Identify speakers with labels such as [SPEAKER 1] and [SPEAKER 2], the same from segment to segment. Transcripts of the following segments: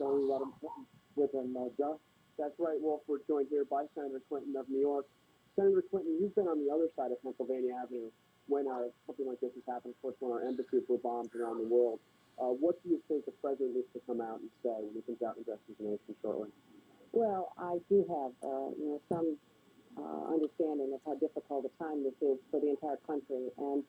[SPEAKER 1] So we let him with him, Joe. That's right, Wolf. We're joined here by Senator Clinton of New York. Senator Clinton, you've been on the other side of Pennsylvania Avenue when something like this has happened, of course, when our embassies were bombed around the world. What do you think the president needs to come out and say when he comes out and addresses the nation shortly?
[SPEAKER 2] Well, I do have, some understanding of how difficult a time this is for the entire country, and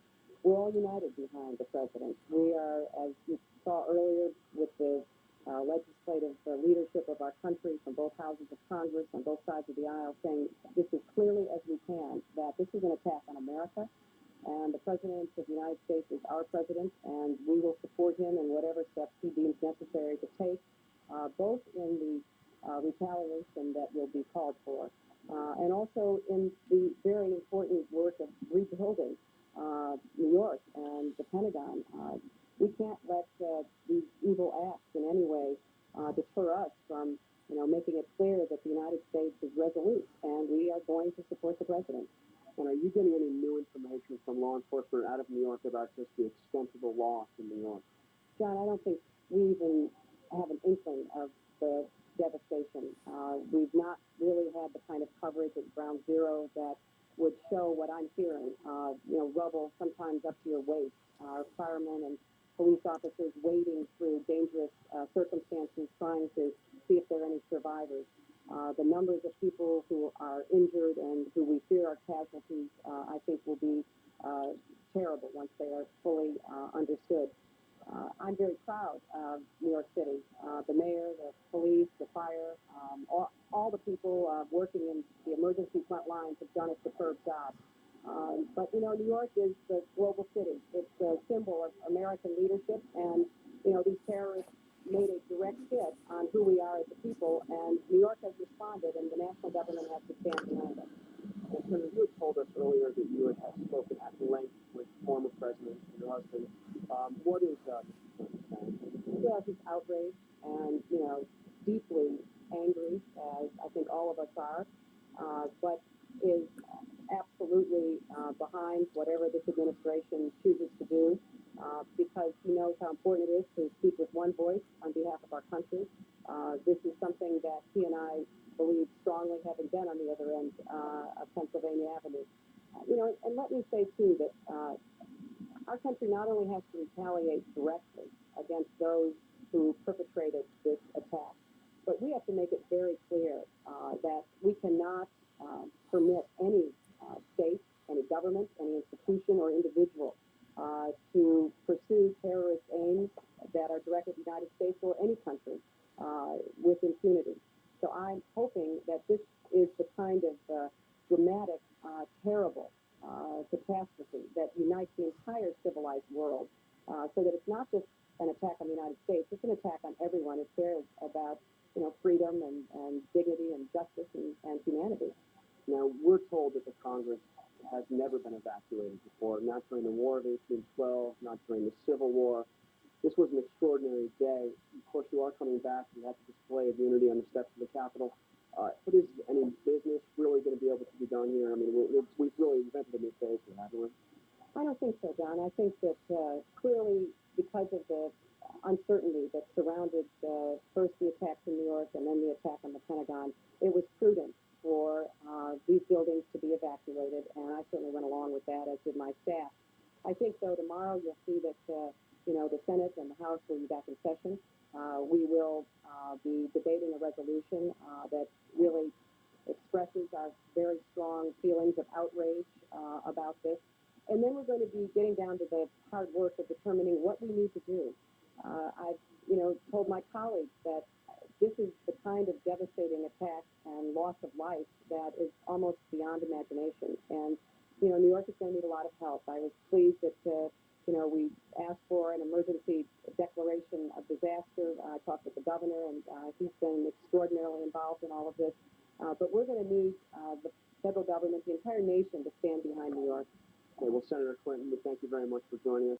[SPEAKER 2] we're all united behind the president. We are, as you saw earlier, with the legislative leadership of our country from both houses of Congress on both sides of the aisle, saying this as clearly as we can that this is an attack on America, and the President of the United States is our president, and we will support him in whatever steps he deems necessary to take, both in the retaliation that will be called for, and also in the very important work of rebuilding New York and the Pentagon. We can't let these evil acts in any way deter us from, making it clear that the United States is resolute, and we are going to support the president.
[SPEAKER 1] And are you getting any new information from law enforcement out of New York about just the extent of the loss in New York?
[SPEAKER 2] John, I don't think we even have an inkling of the devastation. We've not really had the kind of coverage at ground zero that would show what I'm hearing. Rubble sometimes up to your waist. Our firemen and police officers wading through dangerous circumstances, trying to see if there are any survivors. The numbers of people who are injured and who we fear are casualties, I think, will be terrible once they are fully understood. I'm very proud of New York City. The mayor, the police, the fire, all the people working in the emergency front lines have done a superb job. But New York is the global city. It's a symbol of American leadership, and, these terrorists made a direct hit on who we are as a people, and New York has responded, and the national government has to stand behind it.
[SPEAKER 1] And Senator, you had told us earlier that you had spoken at length with former President and your husband. What is Mr. Clinton saying?
[SPEAKER 2] Well, he's outraged and, deeply angry, as I think all of us are, but is absolutely behind whatever this administration chooses to do, because he knows how important it is to speak with one voice on behalf of our country. This is something that he and I believe strongly, having been on the other end of Pennsylvania Avenue. And let me say, too, that our country not only has to retaliate directly against those who perpetrated this attack, but we have to make it very clear that we cannot permit any state, any government, any institution or individual to pursue terrorist aims that are directed at the United States or any country with impunity. So I'm hoping that this is the kind of dramatic, terrible catastrophe that unites the entire civilized world, so that it's not just an attack on the United States, it's an attack on everyone who cares about, freedom and dignity and justice and humanity.
[SPEAKER 1] Now, we're told that the Congress has never been evacuated before, not during the War of 1812, not during the Civil War. This was an extraordinary day. Of course, you are coming back. You have the display of unity on the steps of the Capitol. But is any business really going to be able to be done here? I mean, we've really invented a new phase here, haven't we?
[SPEAKER 2] I don't think so, John. I think that clearly, because of the uncertainty that surrounded first the attacks in New York and then the attack on the Pentagon, it was prudent for these buildings to be evacuated, and I certainly went along with that, as did my staff. I think, though, tomorrow you'll see that, the Senate and the House will be back in session. We will be debating a resolution that really expresses our very strong feelings of outrage about this. And then we're going to be getting down to the hard work of determining what we need to do. I've, told my colleagues that this is the kind of devastating attack and loss of life that is almost beyond imagination. And, New York is going to need a lot of help. I was pleased that, we asked for an emergency declaration of disaster. I talked with the governor, and he's been extraordinarily involved in all of this. But we're going to need the federal government, the entire nation, to stand behind New York.
[SPEAKER 1] Okay, well, Senator Clinton, we thank you very much for joining us.